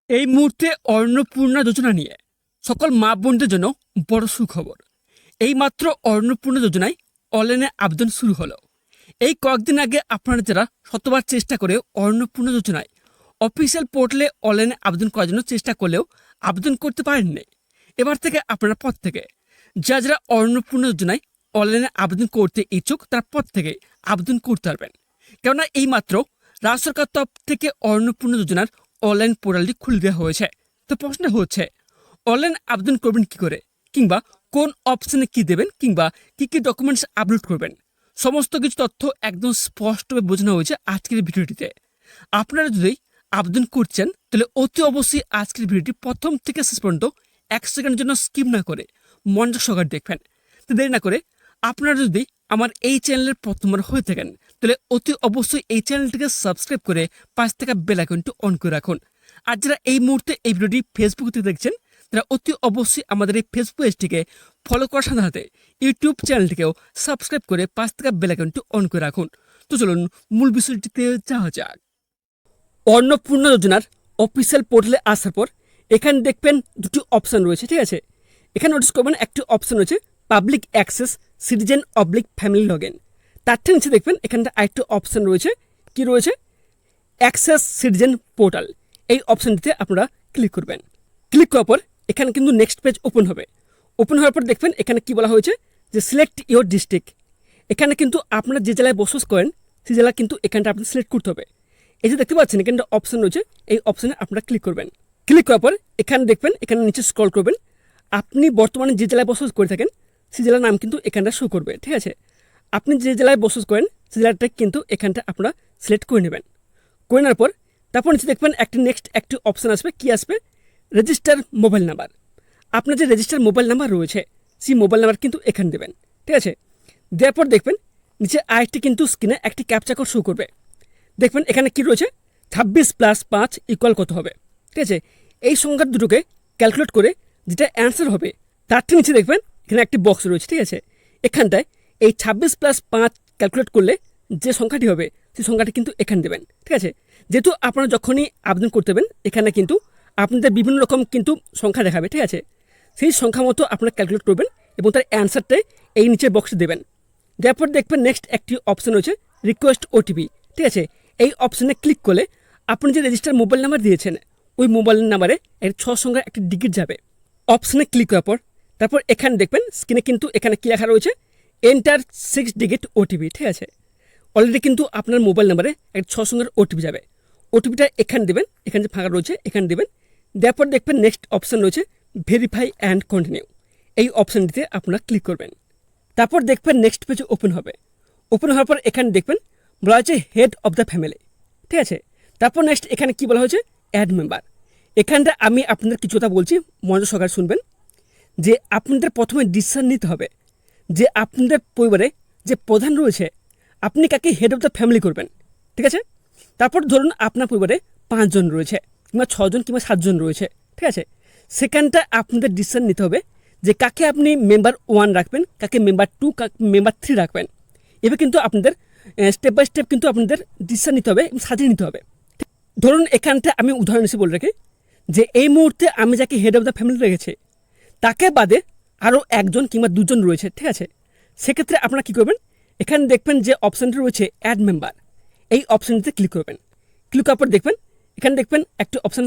এই মুহূর্তে অন্নপূর্ণা যোজনা নিয়ে সকল মা বোনদের জন্য বড় সুখবর। এইমাত্র অন্নপূর্ণা যোজনায় অনলাইনে আবেদন শুরু হলো। এই কয়েকদিন আগে আপনারা যারা শতবার চেষ্টা করে অন্নপূর্ণা যোজনায় অফিসিয়াল পোর্টালে অনলাইনে আবেদন করার জন্য চেষ্টা করলেও আবেদন করতে পারেননি, এবার থেকে আপনারা পর থেকে যারা অন্নপূর্ণা যোজনায় অনলাইনে আবেদন করতে ইচ্ছুক তার পর থেকে আবেদন করতে পারবেন। কেননা এইমাত্র রাজ্য সরকার তরফ থেকে অন্নপূর্ণা যোজনার অনলাইন পোর্টালটি খুলে দেওয়া হয়েছে। তো প্রশ্ন হচ্ছে, অনলাইন আবেদন করবেন কি করে, কিংবা কোন অপশনে কি দেবেন, কিংবা কি কি ডকুমেন্টস আপলোড করবেন, সমস্ত কিছু তথ্য একদম স্পষ্টভাবে বোঝানো হয়েছে আজকের ভিডিওটিতে। আপনারা যদি আবেদন করছেন তাহলে অতি অবশ্যই আজকের ভিডিওটি প্রথম থেকে শেষ পর্যন্ত 1 সেকেন্ডের জন্য স্কিপ না করে মনোযোগ সহকারে দেখবেন। তো দেরি না করে আপনারা যদি আমার এই চ্যানেলের প্রথমবার হয়ে থাকেন তাহলে অতি অবশ্যই এই চ্যানেলটিকে সাবস্ক্রাইব করে পাশ থেকে বেল আইকনটি অন করে রাখুন। আর যারা এই মুহূর্তে এই ভিডিওটি ফেসবুক থেকে দেখছেন তারা অতি অবশ্যই আমাদের এই ফেসবুক পেজটিকে ফলো করার সাথে সাথে ইউটিউব চ্যানেলটিকেও সাবস্ক্রাইব করে পাশ থেকে বেল আইকনটি অন করে রাখুন। তো চলুন মূল বিষয়টিতে যাওয়া যাক। অন্নপূর্ণা যোজনার অফিসিয়াল পোর্টালে আসার পর এখানে দেখবেন দুটি অপশান রয়েছে, ঠিক আছে। এখানে নোটিস করবেন একটি অপশান রয়েছে public access citizen oblique family log in. তার থেকে নিচে দেখবেন এখানটা আরেকটি অপশান রয়েছে, কি রয়েছে, অ্যাক্সেস সিটিজেন পোর্টাল। এই অপশানটিতে আপনারা ক্লিক করবেন। ক্লিক করার পর এখানে কিন্তু নেক্সট পেজ ওপেন হবে। ওপেন হওয়ার পর দেখবেন এখানে কি বলা হয়েছে যে সিলেক্ট ইওর ডিস্ট্রিক্ট। এখানে কিন্তু আপনারা যে জেলায় বসবাস করেন সেই জেলা কিন্তু এখানটা আপনার সিলেক্ট করতে হবে। এই যে দেখতে পাচ্ছেন এখানে অপশন রয়েছে, এই অপশনে আপনারা ক্লিক করবেন। ক্লিক করার পর এখানে দেখবেন এখানে নিচে স্ক্রল করবেন, আপনি বর্তমানে যে জেলায় বসবাস করে থাকেন সেই জেলার নাম কিন্তু এখানটা শো করবে, ঠিক আছে। আপনি যে জেলায় বসবাস করেন সেই জেলাটা কিন্তু এখানটা আপনারা সিলেক্ট করে নেবেন। করে নেওয়ার পর তারপর নিচে দেখবেন একটি অপশন আসবে, কি আসবে, রেজিস্টার মোবাইল নাম্বার। আপনার যে রেজিস্টার মোবাইল নাম্বার রয়েছে সেই মোবাইল নাম্বার কিন্তু এখানে দেবেন, ঠিক আছে। দেওয়ার পর দেখবেন নিচে আরেকটি কিন্তু স্ক্রিনে একটি ক্যাপচা কোড শো করবে। দেখবেন এখানে কি রয়েছে, 26+5 = কত হবে, ঠিক আছে। এই সংখ্যা দুটোকে ক্যালকুলেট করে যেটা অ্যান্সার হবে তার ঠিক নিচে দেখবেন এখানে একটি বক্স রয়েছে, ঠিক আছে। এখানটায় এই 26+5 ক্যালকুলেট করলে যে সংখ্যাটি হবে সেই সংখ্যাটি কিন্তু এখানে দেবেন, ঠিক আছে। যেহেতু আপনারা যখনই আবেদন করতে হবেন এখানে কিন্তু আপনাদের বিভিন্ন রকম কিন্তু সংখ্যা দেখাবে, ঠিক আছে। সেই সংখ্যা মতো আপনারা ক্যালকুলেট করবেন এবং তার অ্যান্সারটাই এই নিচের বক্সে দেবেন। দেওয়ার পর দেখবেন নেক্সট একটি অপশন রয়েছে রিকোয়েস্ট ওটিপি, ঠিক আছে। এই অপশনে ক্লিক করলে আপনি যে রেজিস্টার মোবাইল নাম্বার দিয়েছেন ওই মোবাইল নাম্বারে 6 সংখ্যার একটি ডিজিট যাবে। অপশনে ক্লিক করার পর তারপর এখানে দেখবেন স্ক্রিনে কিন্তু এখানে কি লেখা রয়েছে, এন্টার 6 ডিজিট ওটিপি, ঠিক আছে। অলরেডি কিন্তু আপনার মোবাইল নাম্বারে 6 সংখ্যার ওটিপি যাবে। ওটিপিটা এখানে দেবেন, এখানে যে ফাঁকা রয়েছে এখানে দেবেন। দেওয়ার পর দেখবেন নেক্সট অপশন রয়েছে ভেরিফাই অ্যান্ড কন্টিনিউ। এই অপশানটিতে আপনারা ক্লিক করবেন। তারপর দেখবেন নেক্সট পেজ ওপেন হবে। ওপেন হওয়ার পর এখানে দেখবেন বলা হয়েছে হেড অফ দ্য ফ্যামিলি, ঠিক আছে। তারপর নেক্সট এখানে কি বলা হয়েছে, অ্যাড মেম্বার। এখানটা আমি আপনাদের কিছু কথা বলছি, মনোযোগ সহকারে শুনবেন। যে আপনাদের প্রথমে ডিসিশন নিতে হবে যে আপনাদের পরিবারে যে প্রধান রয়েছে আপনি কাকে হেড অফ দ্য ফ্যামিলি করবেন, ঠিক আছে। তারপর ধরুন আপনার পরিবারে 5 জন রয়েছে, কিংবা 6 জন, কিংবা 7 জন রয়েছে, ঠিক আছে। সেখানটা আপনাদের ডিসিশন নিতে হবে যে কাকে আপনি মেম্বার 1 রাখবেন, কাকে মেম্বার 2, কাকে মেম্বার 3 রাখবেন। এবার কিন্তু আপনাদের স্টেপ বাই স্টেপ কিন্তু আপনাদের ডিসিশন নিতে হবে এবং সাজিয়ে নিতে হবে। ধরুন এখানটা আমি উদাহরণ হিসেবে বলে রাখি যে এই মুহূর্তে আমি যাকে হেড অফ দ্য ফ্যামিলি রেখেছি তাকে বাদে আরও 1 জন কিংবা 2 জন রয়েছে, ঠিক আছে। সেক্ষেত্রে আপনারা কী করবেন, এখানে দেখবেন যে অপশানটি রয়েছে অ্যাড মেম্বার, এই অপশানটিতে ক্লিক করবেন। ক্লিক করার পর দেখবেন এখানে দেখবেন একটি অপশান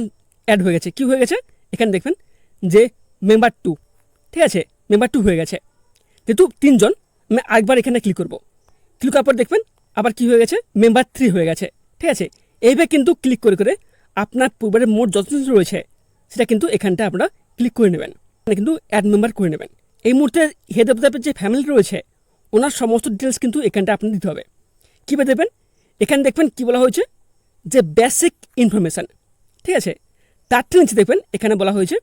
অ্যাড হয়ে গেছে। কী হয়ে গেছে, এখানে দেখবেন যে মেম্বার 2, ঠিক আছে, মেম্বার 2 হয়ে গেছে। যেহেতু 3 জন, আমি আরেকবার এখানে ক্লিক করব। ক্লিক করার পর দেখবেন আবার কি হয়ে গেছে, মেম্বার 3 হয়ে গেছে, ঠিক আছে। এইভাবে কিন্তু ক্লিক করে করে আপনার পরিবারের মোট যতজন রয়েছে সেটা কিন্তু এখানটা আপনারা ক্লিক করে নেবেন, কিন্তু অ্যাড মেম্বার করে নেবেন। এই মুহূর্তে হেড অফ দ্য যে ফ্যামিলি রয়েছে ওনার সমস্ত ডিটেলস কিন্তু এখানটা আপনি দিতে হবে। কীভাবে দেবেন, এখানে দেখবেন কি বলা হয়েছে যে বেসিক ইনফরমেশান, ঠিক আছে। তার ঠিক নিচে দেখবেন এখানে বলা হয়েছে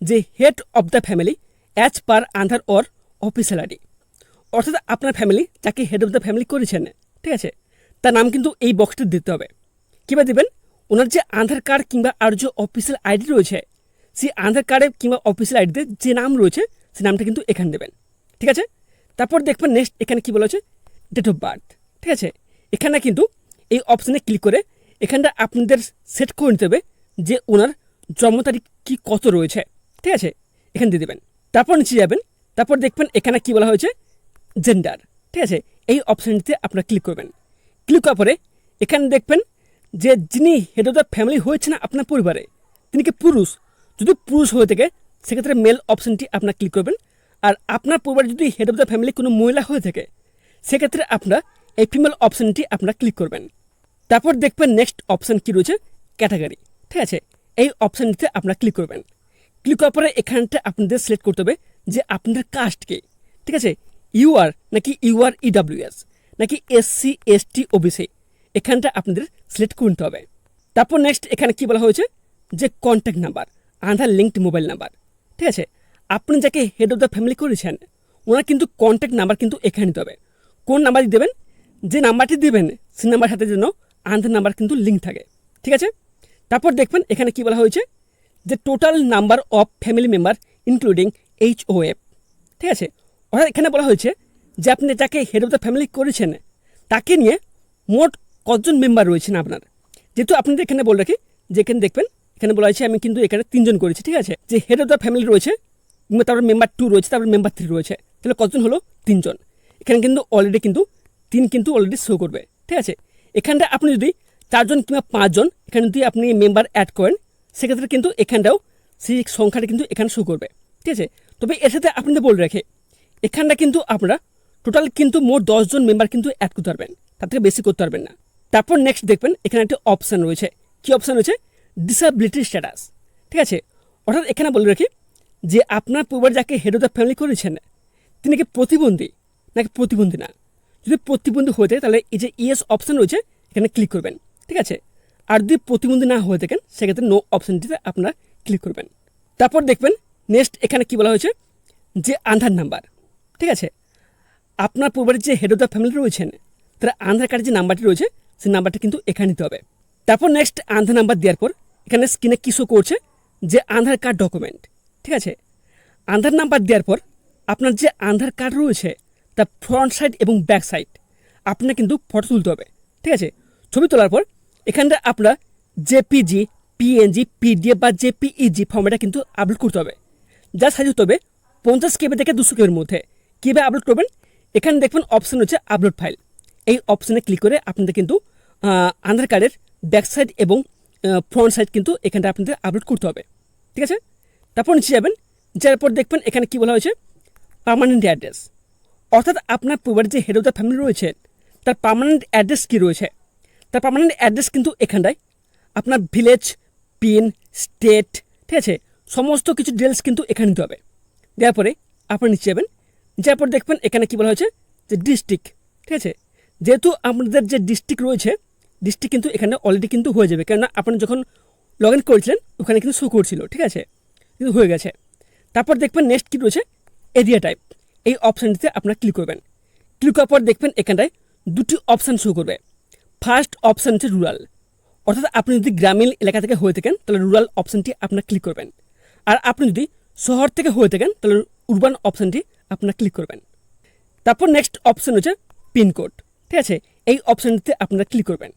যে head of the family as per Aadhaar or official ID. অর্থাৎ আপনার ফ্যামিলি যাকে হেড অফ দ্য ফ্যামিলি করেছেন, ঠিক আছে, তার নাম কিন্তু এই বক্সটি দিতে হবে। কীভাবে দেবেন, ওনার যে আধার কার্ড কিংবা আর যে অফিসিয়াল আইডি রয়েছে সেই আধার কার্ডে কিংবা অফিসিয়াল আইডিতে যে নাম রয়েছে সেই নামটা কিন্তু এখানে দেবেন, ঠিক আছে। তারপর দেখবেন নেক্সট এখানে কি বলা হচ্ছে ডেট অফ বার্থ, ঠিক আছে। এখানে কিন্তু এই অপশানে ক্লিক করে এখানটা আপনাদের সেট করে নিতে হবে যে ওনার জন্ম তারিখ কি কত রয়েছে, ঠিক আছে, এখানে দিয়ে দেবেন। তারপর নিচে যাবেন, তারপর দেখবেন এখানে কি বলা হয়েছে জেন্ডার, ঠিক আছে, এই অপশানটিতে আপনারা ক্লিক করবেন। ক্লিক করার পরে এখানে দেখবেন যে যিনি হেড অফ দ্য ফ্যামিলি হয়েছেন আপনার পরিবারে তিনি কি পুরুষ, যদি পুরুষ হয়ে থাকে সেক্ষেত্রে মেল অপশানটি আপনারা ক্লিক করবেন। আর আপনার পরিবারে যদি হেড অফ দ্য ফ্যামিলি কোনো মহিলা হয়ে থাকে সেক্ষেত্রে আপনারা এই ফিমেল অপশানটি আপনারা ক্লিক করবেন। তারপর দেখবেন নেক্সট অপশান কি রয়েছে ক্যাটাগরি, ঠিক আছে, এই অপশানটিতে আপনারা ক্লিক করবেন। ক্লিক করার পরে এখানটা আপনাদের সিলেক্ট করতে হবে যে আপনাদের কাস্টকে, ঠিক আছে, ইউআর নাকি ইউআর ইডাব্লিউএস নাকি এসসি এসটি ওবিসি, এখানটা আপনাদের সিলেক্ট করতে হবে। তারপর নেক্সট এখানে কি বলা হয়েছে যে কন্ট্যাক্ট নাম্বার, আধার লিঙ্কড মোবাইল নাম্বার, ঠিক আছে, আপনি যাকে হেড অফ দ্য ফ্যামিলি করেছেন ওনার কিন্তু কন্ট্যাক্ট নাম্বার কিন্তু এখানে দিতে হবে। কোন নাম্বারটি দেবেন, যে নাম্বারটি দেবেন সেই নাম্বার সাথে যেন আধার নাম্বার কিন্তু লিঙ্ক থাকে, ঠিক আছে। তারপর দেখবেন এখানে কি বলা হয়েছে যে total number of family member including HOF, ঠিক আছে, অর্থাৎ এখানে বলা হয়েছে যে আপনি যাকে হেড অফ দ্য ফ্যামিলি করেছেন তাকে নিয়ে মোট কতজন মেম্বার রয়েছেন আপনার। যেহেতু আপনাদের এখানে বলে রাখি যে এখানে দেখবেন এখানে বলা হয়েছে আমি কিন্তু এখানে 3 জন করেছি, ঠিক আছে, যে হেড অফ দ্য ফ্যামিলি রয়েছে, তারপর মেম্বার 2 রয়েছে, তারপর মেম্বার 3 রয়েছে, তাহলে কতজন হলো 3 জন। এখানে কিন্তু অলরেডি কিন্তু 3 কিন্তু অলরেডি শো করবে, ঠিক আছে। এখানটা আপনি যদি 4 জন কিংবা 5 জন এখানে যদি আপনি মেম্বার অ্যাড করেন সেক্ষেত্রে কিন্তু এখানটাও সেই সংখ্যাটা কিন্তু এখানে শো করবে, ঠিক আছে। তবে এর সাথে আপনাদের বলে রাখে এখানটা কিন্তু আপনারা টোটাল কিন্তু মোট 10 জন মেম্বার কিন্তু অ্যাড করতে পারবেন, তার থেকে বেশি করতে পারবেন না। তারপর নেক্সট দেখবেন এখানে একটা অপশান রয়েছে, কি অপশান রয়েছে ডিসেবিলিটি স্ট্যাটাস, ঠিক আছে, অর্থাৎ এখানে বলে রাখি যে আপনার পরিবার যাকে হেড অফ দ্য ফ্যামিলি করেছেন তিনি কি প্রতিবন্ধী নাকি প্রতিবন্ধী না। যদি প্রতিবন্ধী হয়ে থাকে তাহলে এই যে ইয়েস অপশান রয়েছে এখানে ক্লিক করবেন, ঠিক আছে। আর যদি প্রতিবন্ধী না হয়ে থাকেন সেক্ষেত্রে নো অপশানটিতে আপনারা ক্লিক করবেন। তারপর দেখবেন নেক্সট এখানে কি বলা হয়েছে যে আধার নাম্বার, ঠিক আছে, আপনার পরিবারের যে হেড অফ দ্য ফ্যামিলি রয়েছেন তারা আধার কার্ডের যে নাম্বারটি রয়েছে সেই নাম্বারটা কিন্তু এখানে নিতে হবে। তারপর নেক্সট আধার নাম্বার দেওয়ার পর এখানে স্ক্রিনে কি শো করছে যে আধার কার্ড ডকুমেন্ট, ঠিক আছে, আধার নাম্বার দেওয়ার পর আপনার যে আধার কার্ড রয়েছে তার ফ্রন্ট সাইড এবং ব্যাক সাইড আপনার কিন্তু ফটো তুলতে হবে, ঠিক আছে। ছবি তোলার পর এখানটা আপনার জেপিজি, পিএনজি, পিডিএফ বা জেপিইজি ফর্মেটটা কিন্তু আপলোড করতে হবে, যা সাইজ হতে হবে 50 KB থেকে 200 KB মধ্যে। কীভাবে আপলোড করবেন এখানে দেখবেন অপশান হচ্ছে আপলোড ফাইল, এই অপশানে ক্লিক করে আপনাদের কিন্তু আধার কার্ডের ব্যাক সাইড এবং ফ্রন্ট সাইড কিন্তু এখানটা আপনাদের আপলোড করতে হবে, ঠিক আছে। তারপর নিচে যাবেন, যার পর দেখবেন এখানে কি বলা হয়েছে পার্মানেন্ট অ্যাড্রেস, অর্থাৎ আপনার পরিবারের যে হেড অফ দ্য ফ্যামিলি রয়েছে তার পার্মানেন্ট অ্যাড্রেস কী রয়েছে। তার পার্মানেন্ট অ্যাড্রেস কিন্তু এখানটায় আপনার ভিলেজ, পিন, স্টেট, ঠিক আছে, সমস্ত কিছু ডিটেলস কিন্তু এখানে নিতে হবে। দেওয়ার পরে আপনার নিচে যাবেন, যার পর দেখবেন এখানে কি বলা হয়েছে যে ডিস্ট্রিক্ট, ঠিক আছে, যেহেতু আপনাদের যে ডিস্ট্রিক্ট রয়েছে ডিস্ট্রিক্ট কিন্তু এখানে অলরেডি কিন্তু হয়ে যাবে, কেননা আপনি যখন লগ ইন করেছিলেন ওখানে কিন্তু শো করছিল, ঠিক আছে, কিন্তু হয়ে গেছে। তারপর দেখবেন নেক্সট কী রয়েছে এরিয়া টাইপ, এই অপশানটিতে আপনারা ক্লিক করবেন। ক্লিক করার পর দেখবেন এখানটায় 2টি অপশান শো করবে। ফার্স্ট অপশান হচ্ছে রুরাল, অর্থাৎ আপনি যদি গ্রামীণ এলাকা থেকে হয়ে থাকেন তাহলে রুরাল অপশানটি আপনারা ক্লিক করবেন। আর আপনি যদি শহর থেকে হয়ে থাকেন তাহলে উরবান অপশানটি আপনারা ক্লিক করবেন। তারপর নেক্সট অপশান হচ্ছে পিনকোড, ঠিক আছে, এই অপশানটিতে আপনারা ক্লিক করবেন।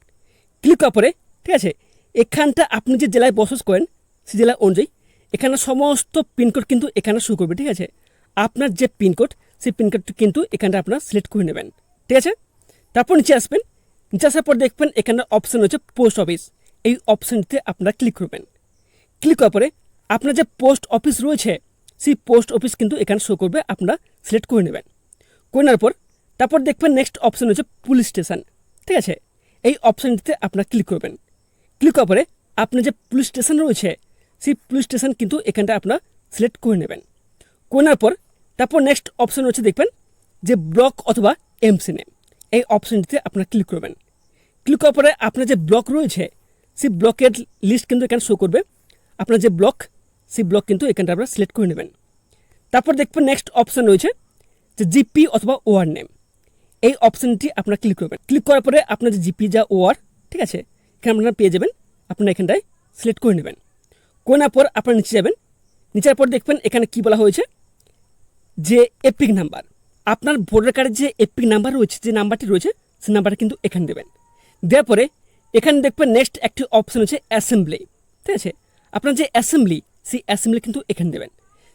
ক্লিক করার পরে, ঠিক আছে, এখানটা আপনি যে জেলায় বসবাস করেন সেই জেলা অনুযায়ী এখানে সমস্ত পিনকোড কিন্তু এখানে শো করবে, ঠিক আছে। আপনার যে পিনকোড সেই পিনকোডটি কিন্তু এখানটা আপনারা সিলেক্ট করে নেবেন, ঠিক আছে। তারপর নিচে আসবেন, নিচে আসার পর দেখবেন এখানে অপশান হচ্ছে পোস্ট অফিস, এই অপশানটিতে আপনারা ক্লিক করবেন। ক্লিক করার পরে আপনার যে পোস্ট অফিস রয়েছে সেই পোস্ট অফিস কিন্তু এখানে শো করবে, আপনারা সিলেক্ট করে নেবেন। করে নেওয়ার পর তারপর দেখবেন নেক্সট অপশান হচ্ছে পুলিশ স্টেশন, ঠিক আছে, এই অপশানটিতে আপনারা ক্লিক করবেন। ক্লিক করার পরে আপনার যে পুলিশ স্টেশন রয়েছে সেই পুলিশ স্টেশন কিন্তু এখানটা আপনারা সিলেক্ট করে নেবেন। করে নেওয়ার পর তারপর নেক্সট অপশান হচ্ছে দেখবেন যে ব্লক অথবা এমসি নেম, এই অপশানটিতে আপনারা ক্লিক করবেন। ক্লিক করার পরে আপনার যে ব্লক রয়েছে সেই ব্লকের লিস্ট কিন্তু এখানে শো করবে, আপনার যে ব্লক সেই ব্লক কিন্তু এখানটা আপনারা সিলেক্ট করে নেবেন। তারপর দেখবেন নেক্সট অপশান রয়েছে যে জিপি অথবা ওয়ার নেম, এই অপশানটি আপনারা ক্লিক করবেন। ক্লিক করার পরে আপনার যে জিপি যা ওয়ার, ঠিক আছে, এখানে আপনারা পেয়ে যাবেন, আপনারা এখানটায় সিলেক্ট করে নেবেন। করে নেওয়ার পর আপনারা নিচে যাবেন, নিচের পর দেখবেন এখানে কি বলা হয়েছে যে এপিক নাম্বার, আপনার ভোটার কার্ডের যে এপিক নাম্বার রয়েছে, যে নাম্বারটি রয়েছে সেই নাম্বারটা কিন্তু এখানে দেবেন। দেওয়ার পরে এখানে দেখবেন নেক্সট একটি অপশান হচ্ছে অ্যাসেম্বলি, ঠিক আছে, আপনার যে অ্যাসেম্বলি, সেই অ্যাসেম্বলি কিন্তু এখানে দেবেন।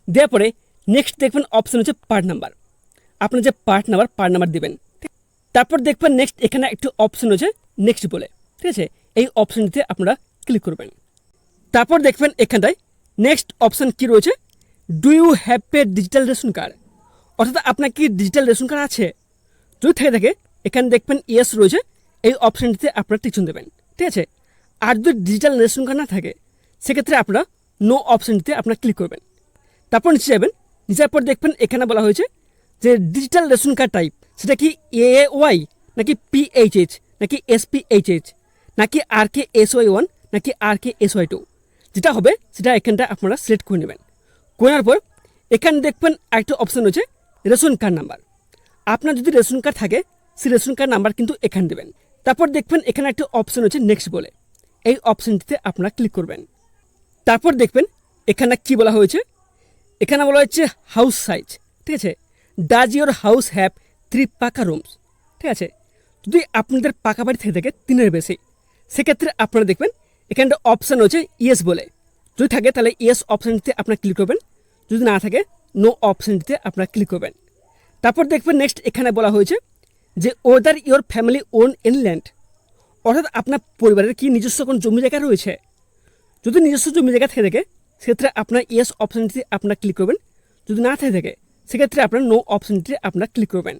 দেওয়ার পরে নেক্সট দেখবেন অপশন হচ্ছে পার্ট নাম্বার, আপনার যে পার্ট নাম্বার দেবেন। তারপর দেখবেন নেক্সট এখানে একটি অপশন হচ্ছে নেক্সট বলে, ঠিক আছে, এই অপশনটিতে আপনারা ক্লিক করবেন। তারপর দেখবেন এখানটায় নেক্সট অপশন কি রয়েছে, do you have a digital ration card, অর্থাৎ আপনার কি ডিজিটাল রেশন কার্ড আছে। যদি থেকে থাকে এখানে দেখবেন ইয়েস রয়েছে, এই অপশনটিতে আপনারা টিকচিহ্ন দেবেন, ঠিক আছে। আর যদি ডিজিটাল রেশন কার্ড না থাকে সেক্ষেত্রে আপনারা নো অপশনটিতে আপনারা ক্লিক করবেন। তারপর নিচে যাবেন, নিচের পর দেখবেন এখানে বলা হয়েছে যে ডিজিটাল রেশন কার্ড টাইপ সেটা কি AAY নাকি PHH নাকি SPHH নাকি RKSY1 নাকি RKSY2, যেটা হবে সেটা এখানটা আপনারা সিলেক্ট করে নেবেন। করার পর এখানে দেখবেন একটা অপশন রয়েছে রেশন কার্ড নাম্বার। আপনার যদি রেশন কার্ড থাকে সেই রেশন কার্ড নাম্বার কিন্তু এখানে দেবেন। তারপর দেখবেন এখানে একটা অপশন হচ্ছে নেক্সট বলে, এই অপশনটিতে আপনারা ক্লিক করবেন। তারপর দেখবেন এখানে কি বলা হয়েছে, এখানে বলা হচ্ছে হাউস সাইজ, ঠিক আছে, ডাজ ইউর হাউস হ্যাভ 3 পাকা রুমস, ঠিক আছে। যদি আপনাদের পাকা বাড়ি থেকে থাকে 3-এর বেশি সেক্ষেত্রে আপনারা দেখবেন এখানে একটা অপশান রয়েছে ইয়েস বলে, যদি থাকে তাহলে ইয়েস অপশানটিতে আপনারা ক্লিক করবেন, যদি না থাকে নো অপশানটিতে আপনারা ক্লিক করবেন। তারপর দেখবেন নেক্সট এখানে বলা হয়েছে যে whether your family own any land, অর্থাৎ আপনার পরিবারের কি নিজস্ব কোনো জমি জায়গা রয়েছে। যদি নিজস্ব জমি জায়গা থেকে থাকে সেক্ষেত্রে আপনার ইয়েস অপশানটিতে আপনারা ক্লিক করবেন, যদি না থেকে থাকে সেক্ষেত্রে আপনার নো অপশানটিতে আপনারা ক্লিক করবেন।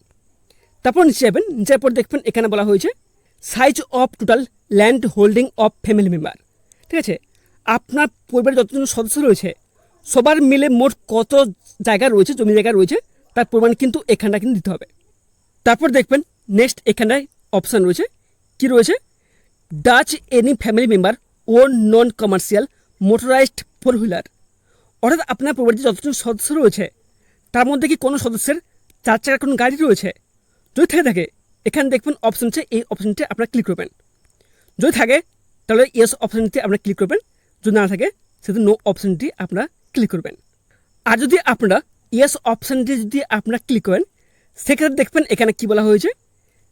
তারপর নিচে যাবেন, নিচের পর দেখবেন এখানে বলা হয়েছে size of total land holding of family member, ঠিক আছে, আপনার পরিবারের যতজন সদস্য রয়েছে সবার মিলে মোট কত জায়গা রয়েছে, জমি জায়গা রয়েছে তার পরিমাণ কিন্তু এখানটা কিন্তু দিতে হবে। তারপর দেখবেন নেক্সট এখানটায় অপশান রয়েছে কি রয়েছে, does any family member own non commercial motorised 4 wheeler, অর্থাৎ আপনার পরিবারের যতজন সদস্য রয়েছে তার মধ্যে কি কোনো সদস্যের 4 চাকার কোনো গাড়ি রয়েছে। যদি থেকে থাকে এখানে দেখবেন অপশন আছে, এই অপশনটি আপনারা ক্লিক করবেন। যদি থাকে তাহলে ইয়েস অপশনটি আপনারা ক্লিক করবেন, যদি না থাকে সেটা নো অপশনটি আপনারা ক্লিক করবেন। আর যদি আপনারা ইয়েস অপশনটি যদি আপনারা ক্লিক করেন সেক্ষেত্রে দেখবেন এখানে কি বলা হয়েছে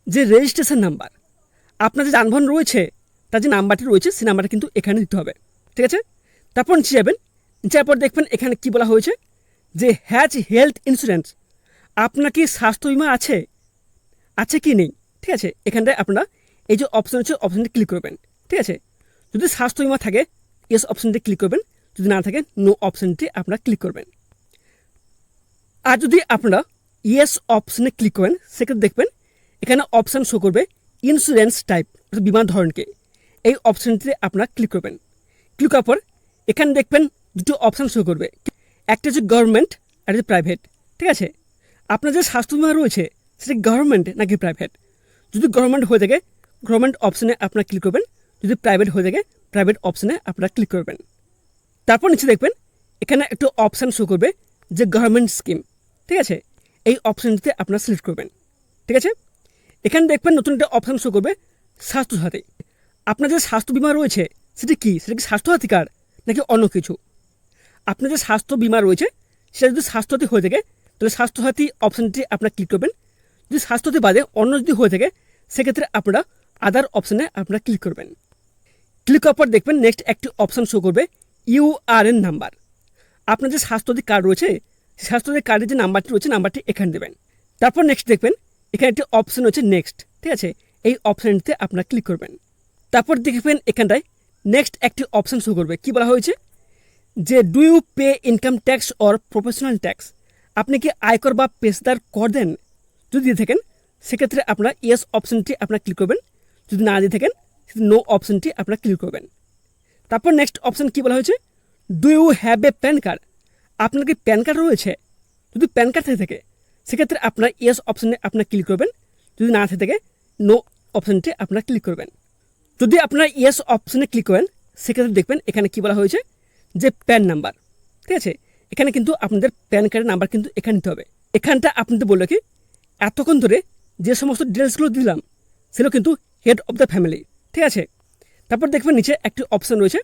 যে রেজিস্ট্রেশন নাম্বার, আপনার যে যানবাহন রয়েছে তার যে নাম্বারটি রয়েছে সেই নাম্বারটা কিন্তু এখানে দিতে হবে, ঠিক আছে। তারপর নিচে যাবেন, নিচের পর দেখবেন এখানে কি বলা হয়েছে যে হ্যাজ হেলথ ইন্স্যুরেন্স, আপনার কি স্বাস্থ্য বিমা আছে কি নেই, ঠিক আছে। এখানটায় আপনারা এই যে অপশন আছে অপশনটি ক্লিক করবেন, ঠিক আছে। যদি স্বাস্থ্য বিমা থাকে ইয়েস অপশনটি ক্লিক করবেন, যদি না থাকে নো অপশনটি আপনারা ক্লিক করবেন। আর যদি আপনারা ইয়েস অপশনে ক্লিক করেন সেক্ষেত্রে দেখবেন এখানে অপশান শো করবে ইন্স্যুরেন্স টাইপ, অর্থাৎ বিমার ধরনকে, এই অপশানটিতে আপনারা ক্লিক করবেন। ক্লিক করার পর এখানে দেখবেন দুটো অপশান শো করবে, একটা হচ্ছে গভর্নমেন্ট আর হচ্ছে প্রাইভেট, ঠিক আছে। আপনার যে স্বাস্থ্য বিমা রয়েছে সেটা গভর্নমেন্ট নাকি প্রাইভেট, যদি গভর্নমেন্ট হয়ে থাকে গভর্নমেন্ট অপশানে আপনারা ক্লিক করবেন, যদি প্রাইভেট হয়ে থাকে প্রাইভেট অপশানে আপনারা ক্লিক করবেন। তারপর নিচে দেখবেন এখানে একটু অপশান শো করবে যে গভর্নমেন্ট স্কিম, ঠিক আছে, এই অপশানটিতে আপনারা সিলেক্ট করবেন, ঠিক আছে। এখানে দেখবেন নতুন একটা অপশান শো করবে স্বাস্থ্যসাথী, আপনার যে স্বাস্থ্য বিমা রয়েছে সেটা কি স্বাস্থ্যসাথী কার্ড নাকি অন্য কিছু। আপনার যে স্বাস্থ্য বিমা রয়েছে সেটা যদি স্বাস্থ্যসাথী হয়ে থাকে তাহলে স্বাস্থ্যসাথী অপশানটি আপনারা ক্লিক করবেন, যদি স্বাস্থ্যসাথী বাদে অন্য যদি হয়ে থাকে সেক্ষেত্রে আপনারা আদার অপশানে আপনারা ক্লিক করবেন। ক্লিক করার পর দেখবেন নেক্সট একটি অপশান শো করবে URN নাম্বার, আপনার যে স্বাস্থ্যসাথী কার্ড রয়েছে সেই স্বাস্থ্যসাথী কার্ডের যে নাম্বারটি রয়েছে নাম্বারটি এখানে দেবেন। তারপর নেক্সট দেখবেন এখানে একটি অপশান হচ্ছে নেক্সট, ঠিক আছে, এই অপশানটিতে আপনারা ক্লিক করবেন। তারপর দেখবেন এখানটায় নেক্সট একটি অপশান শো করবে, কি বলা হয়েছে যে do you pay income tax or professional tax, আপনি কি আয়কর বা পেশাদার কর দেন, যদি দিয়ে থাকেন সেক্ষেত্রে আপনারা ইয়েস অপশানটি আপনারা ক্লিক করবেন, যদি না দিয়ে থাকেন নো অপশানটি আপনারা ক্লিক করবেন। তারপর নেক্সট অপশান কি বলা হয়েছে, do you have a PAN card, আপনার কি প্যান কার্ড রয়েছে, যদি প্যান কার্ড থেকে থাকে সেক্ষেত্রে আপনারা ইয়েস অপশানে আপনারা ক্লিক করবেন, যদি না থেকে থাকে নো অপশানটি আপনারা ক্লিক করবেন। যদি আপনারা ইয়েস অপশানে ক্লিক করেন সেক্ষেত্রে দেখবেন এখানে কি বলা হয়েছে যে প্যান নাম্বার, ঠিক আছে, এখানে কিন্তু আপনাদের প্যান কার্ডের নাম্বার কিন্তু এখানে নিতে হবে। এখানটা আপনাদের বললো কি এতক্ষণ ধরে যে সমস্ত ডিটেলসগুলো দিলাম সেগুলো কিন্তু হেড অফ দ্য ফ্যামিলি, ঠিক আছে। তারপর দেখবেন নিচে একটি অপশান রয়েছে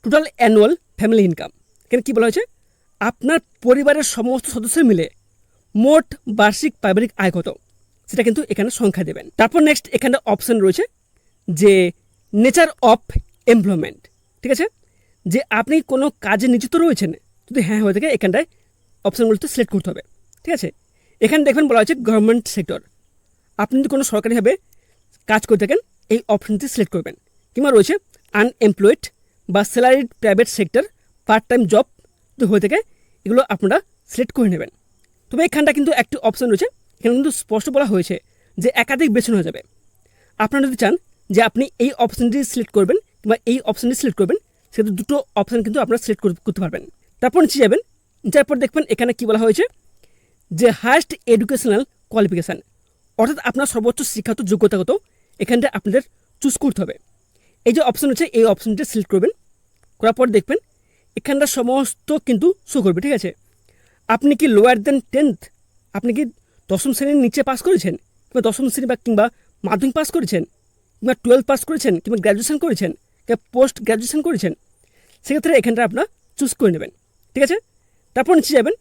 টোটাল অ্যানুয়াল ফ্যামিলি ইনকাম, এখানে কী বলা হয়েছে আপনার পরিবারের সমস্ত সদস্য মিলে মোট বার্ষিক পারিবারিক আয় কত সেটা কিন্তু এখানে সংখ্যা দেবেন। তারপর নেক্সট এখানে অপশান রয়েছে যে নেচার অফ এমপ্লয়মেন্ট, ঠিক আছে, যে আপনি কোনো কাজে নিযুক্ত রয়েছেন, যদি হ্যাঁ হয়ে থাকে এখানটায় অপশানগুলোতে সিলেক্ট করতে হবে। ঠিক আছে, এখানে দেখবেন বলা হয়েছে গভর্নমেন্ট সেক্টর। আপনি যদি কোনো সরকারিভাবে কাজ করে থাকেন এই অপশানটি সিলেক্ট করবেন, কিংবা রয়েছে আনএমপ্লয়েড বা salaried private sector part time job যদি হয়ে থাকে এগুলো আপনারা সিলেক্ট করে নেবেন। তবে এখানটা কিন্তু একটি অপশান রয়েছে, এখানে কিন্তু স্পষ্ট বলা হয়েছে যে একাধিক বেছে নেওয়া যাবে। আপনারা যদি চান যে আপনি এই অপশানটি সিলেক্ট করবেন কিংবা এই অপশানটি সিলেক্ট করবেন, সেক্ষেত্রে দুটো অপশান কিন্তু আপনারা সিলেক্ট করতে পারবেন। তারপর নিচে যাবেন, যারপর দেখবেন এখানে কি বলা হয়েছে যে হায়েস্ট এডুকেশনাল কোয়ালিফিকেশান, অর্থাৎ আপনার সর্বোচ্চ শিক্ষাগত যোগ্যতাগত এখানটা আপনাদের চুজ করতে হবে। এই যে অপশান আছে এই অপশানটা সিলেক্ট করবেন, করার পর দেখবেন এখানটা সমস্ত কিন্তু শো করবে। ঠিক আছে, আপনি কি লোয়ার দেন 10th, আপনি কি দশম শ্রেণীর নিচে পাস করেছেন, কিংবা দশম শ্রেণী বা কিংবা মাধ্যমিক পাস করেছেন, কিংবা 12 পাস করেছেন, কিংবা গ্র্যাজুয়েশন করেছেন, কিংবা পোস্ট গ্র্যাজুয়েশন করেছেন, সেক্ষেত্রে এখানটা আপনার চুজ করে নেবেন। ঠিক আছে, তারপর নিচে যাবেন,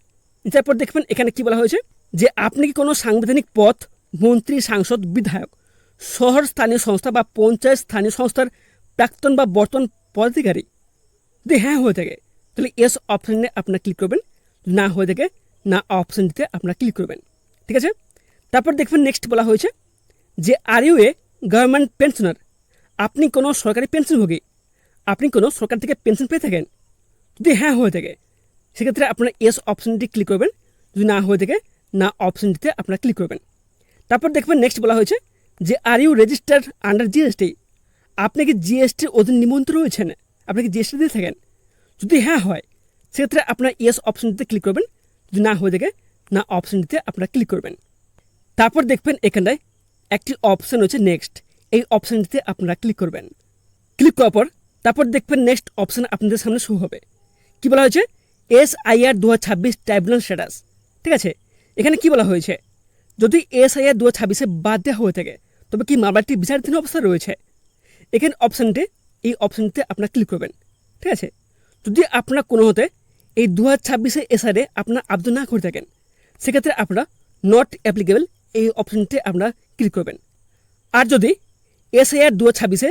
তারপর দেখবেন এখানে কি বলা হয়েছে যে আপনি কি কোনো সাংবিধানিক পদ, মন্ত্রী, সাংসদ, বিধায়ক, শহর স্থানীয় সংস্থা বা পঞ্চায়েত স্থানীয় সংস্থার প্রাক্তন বা বর্তমান পদাধিকারী, যদি হ্যাঁ হয়ে থাকে তাহলে এস অপশানে আপনার ক্লিক করবেন, না হয়ে থাকে না অপশানটিতে আপনারা ক্লিক করবেন। ঠিক আছে, তারপর দেখবেন নেক্সট বলা হয়েছে যে are you a government pensioner, আপনি কোনো সরকারি পেনশনভোগী, আপনি কোনো সরকার থেকে পেনশন পেয়ে থাকেন, যদি হ্যাঁ হয়ে থাকে সেক্ষেত্রে আপনারা এস অপশানটি ক্লিক করবেন, যদি না হয়ে থাকে না অপশানটিতে আপনারা ক্লিক করবেন। তারপর দেখবেন নেক্সট বলা হয়েছে যে are you registered under GST, আপনি কি জিএসটির অধীন নিবন্ধিত রয়েছেন, আপনি কি জিএসটি দিয়ে থাকেন, যদি হ্যাঁ হয় সেক্ষেত্রে আপনার ইয়েস অপশানটিতে ক্লিক করবেন, যদি না হয়ে থাকে না অপশানটিতে আপনারা ক্লিক করবেন। তারপর দেখবেন এখানটায় একটি অপশান হচ্ছে নেক্সট, এই অপশানটিতে আপনারা ক্লিক করবেন। ক্লিক করার পর তারপর দেখবেন নেক্সট অপশান আপনাদের সামনে শো হবে। কি বলা হয়েছে SIR 2026 ট্রাইব্যুনাল স্ট্যাটাস। ঠিক আছে, এখানে কি বলা হয়েছে যদি SIR 2026 বাদ দেওয়া হয়ে থাকে তবে কি মামলাটি বিচারাধীন অবস্থায় রয়েছে, এখানে অপশানটি এই অপশানটিতে আপনারা ক্লিক করবেন। ঠিক আছে, যদি আপনারা কোনো হতে এই 2026 SIR আপনারা আবেদন না করে থাকেন সেক্ষেত্রে আপনারা নট অ্যাপ্লিকেবল এই অপশানটি আপনারা ক্লিক করবেন। আর যদি SIR 2026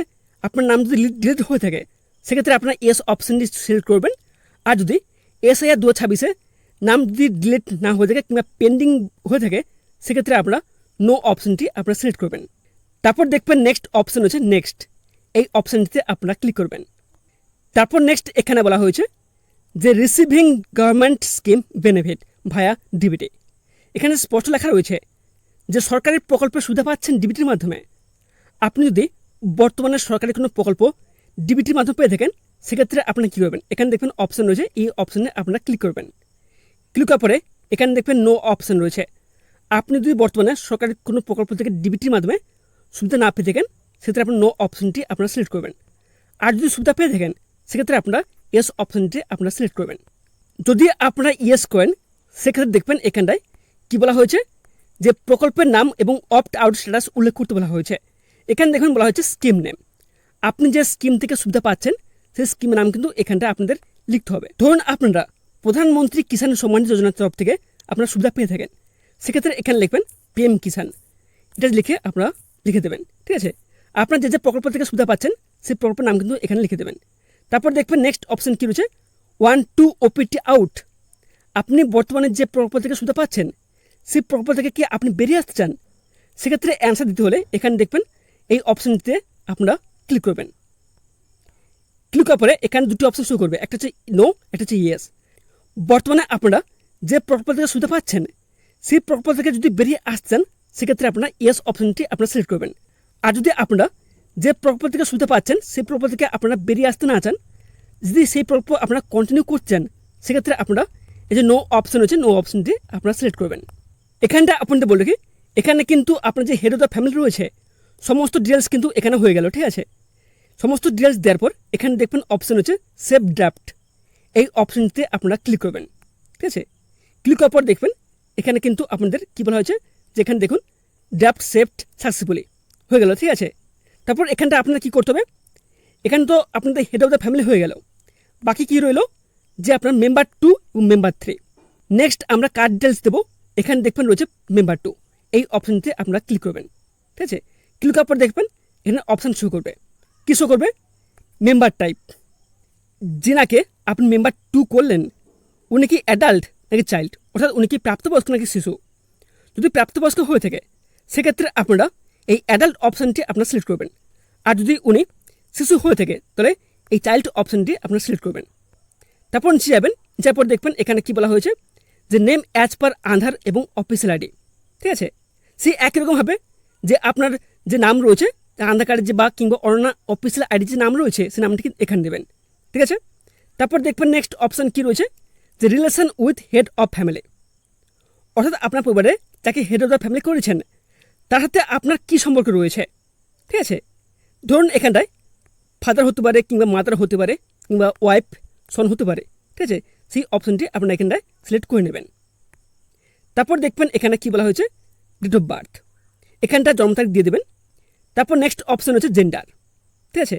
আপনার নাম যদি ডিলিট হয়ে থাকে সেক্ষেত্রে আপনারা এস অপশানটি সিলেক্ট করবেন। আর যদি SIR 2026 নাম যদি ডিলিট না হয়ে থাকে কিংবা পেন্ডিং হয়ে থাকে সেক্ষেত্রে আপনারা নো অপশানটি আপনারা সিলেক্ট করবেন। তারপর দেখবেন নেক্সট অপশান হচ্ছে নেক্সট, এই অপশানটিতে আপনারা ক্লিক করবেন। তারপর নেক্সট এখানে বলা হয়েছে যে রিসিভিং গভর্নমেন্ট স্কিম বেনিফিট ভায়া ডিবিটি, এখানে স্পষ্ট লেখা রয়েছে যে সরকারি প্রকল্পের সুবিধা পাচ্ছেন ডিবিটির মাধ্যমে। আপনি যদি বর্তমানে সরকারি কোনো প্রকল্প ডিবিটির মাধ্যমে পেয়ে থাকেন সেক্ষেত্রে আপনারা কী করবেন, এখানে দেখবেন অপশান রয়েছে, এই অপশানে আপনারা ক্লিক করবেন। ক্লিক করার পরে এখানে দেখবেন নো অপশান রয়েছে। আপনি যদি বর্তমানে সরকারি কোনো প্রকল্প থেকে ডিবিটির মাধ্যমে সুবিধা না পেয়ে থাকেন সেক্ষেত্রে আপনার নো অপশানটি আপনারা সিলেক্ট করবেন। আর যদি সুবিধা পেয়ে থাকেন সেক্ষেত্রে আপনারা ইয়েস অপশানটি আপনারা সিলেক্ট করবেন। যদি আপনারা ইয়েস করেন সেক্ষেত্রে দেখবেন এখানটায় কী বলা হয়েছে যে প্রকল্পের নাম এবং অপ্ট আউট স্ট্যাটাস উল্লেখ করতে বলা হয়েছে। এখানে দেখুন বলা হয়েছে স্কিম নেম, আপনি যে স্কিম থেকে সুবিধা পাচ্ছেন সেই স্কিমের নাম কিন্তু এখানটা আপনাদের লিখতে হবে। ধরুন আপনারা প্রধানমন্ত্রী কিষাণ সম্মান যোজনার তরফ থেকে আপনারা সুবিধা পেয়ে থাকেন সেক্ষেত্রে এখানে লিখবেন PM কিষাণ, এটা লিখে আপনারা লিখে দেবেন। ঠিক আছে, আপনার যে যে প্রকল্প থেকে সুবিধা পাচ্ছেন সেই প্রকল্পের নাম কিন্তু এখানে লিখে দেবেন। তারপর দেখবেন নেক্সট অপশান কী রয়েছে 1-2 OPT আউট, আপনি বর্তমানে যে প্রকল্প থেকে সুবিধা পাচ্ছেন সেই প্রকল্প থেকে কি আপনি বেরিয়ে আসতে চান সেক্ষেত্রে অ্যান্সার দিতে হলে এখানে দেখবেন এই অপশানটিতে আপনারা ক্লিক করবেন। ক্লিক করার পরে এখানে দুটি অপশান শো করবে, একটা হচ্ছে নো, একটা হচ্ছে ইয়েস। বর্তমানে আপনারা যে প্রকল্প থেকে সুবিধা পাচ্ছেন সেই প্রকল্প থেকে যদি বেরিয়ে আসছেন সেক্ষেত্রে আপনারা ইয়েস অপশানটি আপনারা সিলেক্ট করবেন। আর যদি আপনারা যে প্রকল্প থেকে সুবিধা পাচ্ছেন সেই প্রকল্প থেকে আপনারা বেরিয়ে আসতে না চান, যদি সেই প্রকল্প আপনারা কন্টিনিউ করছেন সেক্ষেত্রে আপনারা এই যে নো অপশান হচ্ছে নো অপশানটি আপনারা সিলেক্ট করবেন। এখানটা আপনাদের বললো কি এখানে কিন্তু আপনার যে হেড অফ দ্য ফ্যামিলি রয়েছে সমস্ত ডিটেলস কিন্তু এখানে হয়ে গেল। ঠিক আছে, সমস্ত ডিটেলস দেওয়ার পর এখানে দেখবেন অপশান হচ্ছে সেভ ড্রাফট, এই অপশানটিতে আপনারা ক্লিক করবেন। ঠিক আছে, ক্লিক করার পর দেখবেন এখানে কিন্তু আপনাদের কী বলা হয়েছে যে এখানে দেখুন ড্রাফট সেভড সাকসেসফুলি হয়ে গেল। ঠিক আছে, তারপর এখানটা আপনারা কী করতে হবে, এখানে তো আপনাদের হেড অফ দ্য ফ্যামিলি হয়ে গেল, বাকি কী রইল যে আপনার মেম্বার 2 এবং মেম্বার 3। নেক্সট আমরা কার্ড ডিটেলস দেবো, এখানে দেখবেন রয়েছে মেম্বার 2, এই অপশানটিতে আপনারা ক্লিক করবেন। ঠিক আছে, ক্লিক করার পর দেখবেন এখানে অপশান শো করবে, কী শো করবে মেম্বার টাইপ, যিনাকে আপনি মেম্বার 2 করলেন উনি কি অ্যাডাল্ট নাকি চাইল্ড, অর্থাৎ উনি কি প্রাপ্তবয়স্ক নাকি শিশু। যদি প্রাপ্তবয়স্ক হয়ে থাকে সেক্ষেত্রে আপনারা এই অ্যাডাল্ট অপশানটি আপনারা সিলেক্ট করবেন, আর যদি উনি শিশু হয়ে থাকে তাহলে এই চাইল্ড অপশানটি আপনারা সিলেক্ট করবেন। তারপর নিচে যাবেন, যার পর দেখবেন এখানে কি বলা হয়েছে যে নেম অ্যাজ পার আধার এবং অফিসিয়াল আইডি। ঠিক আছে, সেই একই রকমভাবে যে আপনার যে নাম রয়েছে আধার কার্ডের যে বা কিংবা অন্য অফিসিয়াল আইডি যে নাম রয়েছে সেই নামটি এখানে দেবেন। ঠিক আছে, তারপর দেখবেন নেক্সট অপশান কি রয়েছে যে relation with head of family, অর্থাৎ আপনার পরিবারে যাকে হেড অফ দ্য ফ্যামিলি করেছেন তার সাথে আপনার কী সম্পর্ক রয়েছে। ঠিক আছে, ধরুন এখানটায় ফাদার হতে পারে কিংবা মাদার হতে পারে কিংবা ওয়াইফ সন হতে পারে। ঠিক আছে, সেই অপশানটি আপনারা এখানটায় সিলেক্ট করে নেবেন। তারপর দেখবেন এখানে কি বলা হয়েছে ডেট অফ বার্থ, এখানটা জন্ম তারিখ দিয়ে দেবেন। তারপর নেক্সট অপশান হচ্ছে জেন্ডার। ঠিক আছে,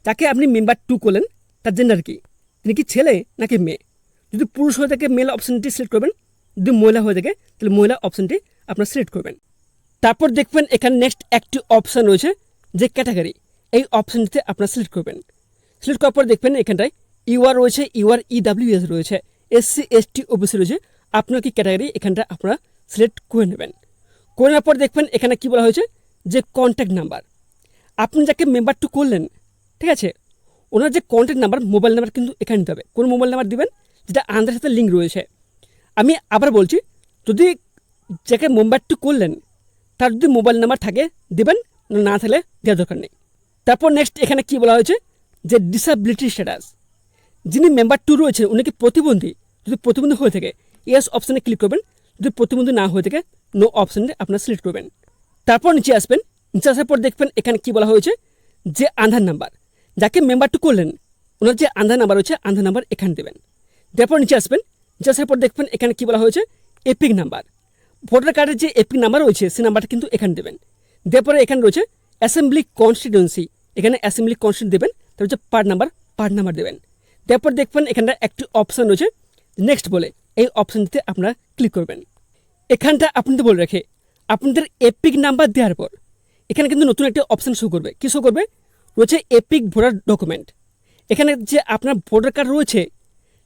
যাকে আপনি মেম্বার 2 করলেন তার জেন্ডার কি, তিনি কি ছেলে নাকি মেয়ে। যদি পুরুষ হয়ে থাকে মেল অপশানটি সিলেক্ট করবেন, যদি মহিলা হয়ে থাকে তাহলে মহিলা অপশানটি আপনারা সিলেক্ট করবেন। তারপর দেখবেন এখানে নেক্সট একটি অপশান রয়েছে যে ক্যাটাগরি, এই অপশানটিতে আপনারা সিলেক্ট করবেন। সিলেক্ট করার পর দেখবেন এখানটায় ইউআর রয়েছে, ইউআর ইডাব্লিউএস রয়েছে, এসসি এসটি ওবিসি রয়েছে, আপনার কি ক্যাটাগরি এখানটা আপনারা সিলেক্ট করে নেবেন। করে নেওয়ার পর দেখবেন এখানে কি বলা হয়েছে যে কন্ট্যাক্ট নাম্বার, আপনি যাকে মেম্বার 2 করলেন ঠিক আছে ওনার যে কন্ট্যাক্ট নাম্বার মোবাইল নাম্বার কিন্তু এখানে দিতে হবে। কোন মোবাইল নাম্বার দিবেন যেটা আধারের সাথে লিঙ্ক রয়েছে। আমি আবার বলছি, যদি যাকে মেম্বার 2 করলেন তার যদি মোবাইল নাম্বার থাকে দেবেন, না থাকলে দেওয়ার দরকার নেই। তারপর নেক্সট এখানে কি বলা হয়েছে যে ডিসেবিলিটি স্ট্যাটাস, যিনি মেম্বার 2 রয়েছেন উনি কি প্রতিবন্ধী, যদি প্রতিবন্ধী হয়ে থাকে ইয়েস অপশানে ক্লিক করবেন, যদি প্রতিবন্ধী না হয়ে থাকে নো অপশানে আপনারা সিলেক্ট করবেন। তারপর নিচে আসবেন, নিচে আসার পর দেখবেন এখানে কি বলা হয়েছে যে আধার নাম্বার, যাকে মেম্বার 2 করলেন ওনার যে আধার নাম্বার রয়েছে আধার নাম্বার এখানে দেবেন। তারপর নিচে আসবেন, নিচে আসার পর দেখবেন এখানে কি বলা হয়েছে এপিক নাম্বার, ভোটার কার্ডের যে এপিক নাম্বার রয়েছে সেই নাম্বারটা কিন্তু এখানে দেবেন। তারপরে এখানে রয়েছে অ্যাসেম্বলি কনস্টিটিউয়েন্সি, এখানে অ্যাসেম্বলি কনস্টিটিউয়েন্সি দেবেন, তার হচ্ছে পার্ট নাম্বার দেবেন। তারপর দেখবেন এখানটা একটি অপশান রয়েছে নেক্সট বলে, এই অপশানটিতে আপনারা ক্লিক করবেন। এখানটা আপনাদের বলে রাখে আপনাদের এপিক নাম্বার দেওয়ার পর এখানে কিন্তু নতুন একটা অপশান শো করবে। কী শো করবে রয়েছে এপিক ভোটার ডকুমেন্ট। এখানে যে আপনার ভোটার কার্ড রয়েছে,